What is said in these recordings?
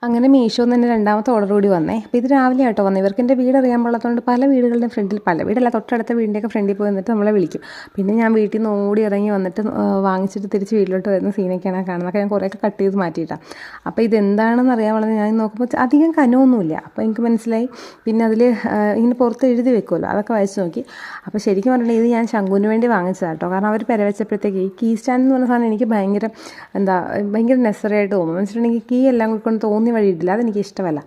അങ്ങനെ മീഷോന്ന് തന്നെ രണ്ടാമത്തെ ഓർഡർ കൂടി വന്നേ. അപ്പോൾ ഇത് രാവിലെ ആട്ടോ വന്നത്. ഇവർക്ക് എൻ്റെ വീട് അറിയാൻ പാടാത്തതുകൊണ്ട് പല വീടുകളുടെ ഫ്രണ്ടിൽ, പല വീടല്ല തൊട്ടടുത്ത വീടിൻ്റെയൊക്കെ ഫ്രണ്ടിൽ പോയി നിന്നിട്ട് നമ്മളെ വിളിക്കും. പിന്നെ ഞാൻ വീട്ടിൽ നിന്ന് ഓടി ഇറങ്ങി വന്നിട്ട് വാങ്ങിച്ചിട്ട് തിരിച്ച് വീട്ടിലോട്ട് വരുന്ന സീനൊക്കെയാണ് കാണുന്നത്. അപ്പോൾ ഞാൻ കുറേയൊക്കെ കട്ട് ചെയ്ത് മാറ്റിയിട്ടാണ്. അപ്പോൾ ഇതെന്താണെന്ന് അറിയാൻ വളരെ ഞാൻ നോക്കുമ്പോൾ അധികം കനമൊന്നുമില്ല. അപ്പോൾ എനിക്ക് മനസ്സിലായി. പിന്നെ അതിൽ ഇങ്ങനെ പുറത്ത് എഴുതി വെക്കുമല്ലോ, അതൊക്കെ വായിച്ച് നോക്കി. അപ്പോൾ ശരിക്കും പറഞ്ഞിട്ടുണ്ടെങ്കിൽ ഇത് ഞാൻ ശംഖുവിന് വേണ്ടി വാങ്ങിച്ചതാണ് കേട്ടോ. കാരണം അവർ പെരവെച്ചപ്പോഴത്തേക്ക് ഈ കീ സ്റ്റാൻഡ് എന്ന് പറഞ്ഞ സാധനം എനിക്ക് ഭയങ്കര നെസറി ആയിട്ട് തോന്നും. എന്ന് വെച്ചിട്ടുണ്ടെങ്കിൽ കീ എല്ലാം കൊണ്ട് തോന്നി വഴി ഇടില്ല, അതെനിക്ക് ഇഷ്ടമല്ല.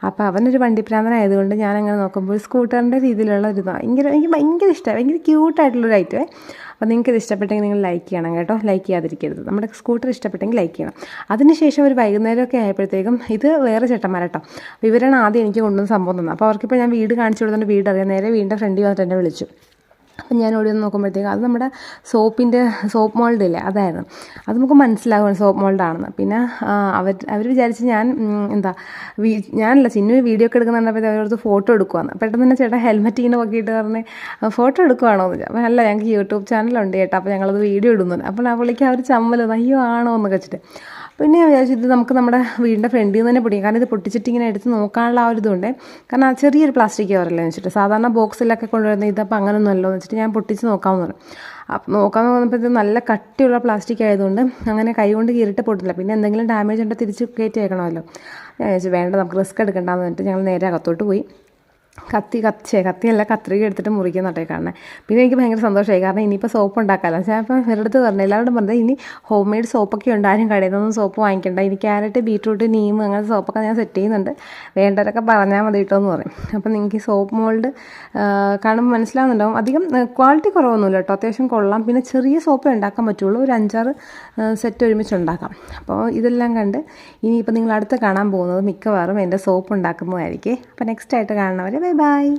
അപ്പോൾ അവനൊരു വണ്ടിപ്രാന്തനായതുകൊണ്ട് ഞാനങ്ങനെ നോക്കുമ്പോൾ സ്കൂട്ടറിൻ്റെ രീതിയിലുള്ള ഒരു എനിക്ക് ഭയങ്കര ഇഷ്ടമായി, ഭയങ്കര ക്യൂട്ടായിട്ടുള്ളൊരു ഐറ്റമേ. അപ്പോൾ നിങ്ങൾക്ക് ഇത് ഇഷ്ടപ്പെട്ടെങ്കിൽ നിങ്ങൾ ലൈക്ക് ചെയ്യണം കേട്ടോ, ലൈക്ക് ചെയ്യാതിരിക്കരുത്. നമ്മുടെ സ്കൂട്ടർ ഇഷ്ടപ്പെട്ടെങ്കിൽ ലൈക്ക് ചെയ്യണം. അതിനുശേഷം ഒരു വൈകുന്നേരമൊക്കെ ആയപ്പോഴത്തേക്കും ഇത് വേറെ ചേട്ടന്മാരാട്ടോ. അപ്പോൾ ഇവരാണ് ആദ്യം എനിക്ക് കൊണ്ടുവന്ന സംഭവം തന്നത്. അപ്പോൾ അവർക്കിപ്പോൾ ഞാൻ വീട് കാണിച്ചു കൊടുത്തുകൊണ്ട് വീട് അറിയാം. നേരെ വീടിൻ്റെ ഫ്രണ്ടിൽ വന്നിട്ട് എന്നെ വിളിച്ചു. അപ്പം ഞാൻ ഓടി വന്ന് നോക്കുമ്പോഴത്തേക്കും അത് നമ്മുടെ സോപ്പ് മോൾഡ് ഇല്ലേ, അതായിരുന്നു. അത് നമുക്ക് മനസ്സിലാകും സോപ്പ് മോൾഡാണെന്ന്. പിന്നെ അവർ വിചാരിച്ച് ഞാനല്ല ചിന്നു വീഡിയോ ഒക്കെ എടുക്കുന്നുണ്ടപ്പോൾ അവരടുത്ത് ഫോട്ടോ എടുക്കുവാന്ന്. പെട്ടെന്ന് തന്നെ ചേട്ടാ ഹെൽമെറ്റ് ഇങ്ങനെ നോക്കിയിട്ട് പറഞ്ഞ് ഫോട്ടോ എടുക്കുവാണോ എന്ന് ചോദിച്ചു. അപ്പോൾ അല്ല, ഞങ്ങൾക്ക് യൂട്യൂബ് ചാനലുണ്ട് ചേട്ടാ, അപ്പോൾ ഞങ്ങളത് വീഡിയോ ഇടുന്നുണ്ട്. അപ്പോൾ ആ പുള്ളിക്ക് അവർ ചമ്മല് അയ്യോ ആണോ എന്നൊക്കെ വെച്ചിട്ട്. പിന്നെ ഞാൻ വിചാരിച്ചു ഇത് നമുക്ക് നമ്മുടെ വീടിൻ്റെ ഫ്രണ്ടിൽ നിന്ന് തന്നെ പൊടിക്കും. കാരണം ഇത് പൊട്ടിച്ചിട്ട് ഇങ്ങനെ എടുത്ത് നോക്കാനുള്ള ആ ഒരു ഇതുണ്ട്. കാരണം ആ ചെറിയൊരു പ്ലാസ്റ്റിക് കവറല്ലേ എന്ന് വെച്ചിട്ട്, സാധാരണ ബോക്സിലൊക്കെ കൊണ്ടുവരുന്നത് ഇതപ്പോൾ അങ്ങനെയൊന്നും അല്ലോ എന്ന് വെച്ചിട്ട് ഞാൻ പൊട്ടിച്ച് നോക്കാമെന്ന് പറഞ്ഞു. അപ്പോൾ നോക്കാമെന്ന് പറഞ്ഞപ്പോൾ ഇത് നല്ല കട്ടിയുള്ള പ്ലാസ്റ്റിക് ആയതുകൊണ്ട് അങ്ങനെ കൈ കൊണ്ട് കീറിട്ട് പൊട്ടില്ല. പിന്നെ എന്തെങ്കിലും ഡാമേജ് ഉണ്ടെങ്കിൽ തിരിച്ച് കയറ്റി വെക്കണമല്ലോ. ഞാൻ വിചാരിച്ചു വേണ്ട, നമുക്ക് റിസ്ക് എടുക്കണ്ടെന്ന് പറഞ്ഞിട്ട് ഞങ്ങൾ നേരെ അകത്തോട്ട് പോയി. കത്തിയല്ല കത്രിക എടുത്തിട്ട് മുറിക്കുന്നോട്ടേ കാണണേ. പിന്നെ എനിക്ക് ഭയങ്കര സന്തോഷമായി. കാരണം ഇനിയിപ്പോൾ സോപ്പ് ഉണ്ടാക്കാമല്ലോ. ഞാൻ ഇപ്പം ഇവരടുത്ത് പറഞ്ഞു, എല്ലാവരോടും പറഞ്ഞത് ഇനി ഹോം മെയ്ഡ് സോപ്പൊക്കെ ഉണ്ട്, ആരും കടയിൽ നിന്നൊന്നും സോപ്പ് വാങ്ങിക്കണ്ട. ഇനി ക്യാരറ്റ്, ബീട്രൂട്ട്, നീം അങ്ങനത്തെ സോപ്പൊക്കെ ഞാൻ സെറ്റ് ചെയ്യുന്നുണ്ട്, വേണ്ടവരൊക്കെ പറഞ്ഞാൽ മതി കേട്ടോ എന്ന് പറയും. അപ്പം നിങ്ങൾക്ക് ഈ സോപ്പ് മോൾഡ് കാണുമ്പോൾ മനസ്സിലാവുന്നുണ്ടാവും. അധികം ക്വാളിറ്റി കുറവൊന്നുമില്ല കേട്ടോ, അത്യാവശ്യം കൊള്ളാം. പിന്നെ ചെറിയ സോപ്പേ ഉണ്ടാക്കാൻ പറ്റുള്ളൂ, ഒരു 5-6 സെറ്റ് ഒരുമിച്ച് ഉണ്ടാക്കാം. അപ്പോൾ ഇതെല്ലാം കണ്ട് ഇനിയിപ്പോൾ നിങ്ങൾ അടുത്ത് കാണാൻ പോകുന്നത് മിക്കവാറും എൻ്റെ സോപ്പ് ഉണ്ടാക്കുന്നതായിരിക്കും. അപ്പോൾ നെക്സ്റ്റ് ആയിട്ട് കാണുന്നവരെ ബൈ ബൈ.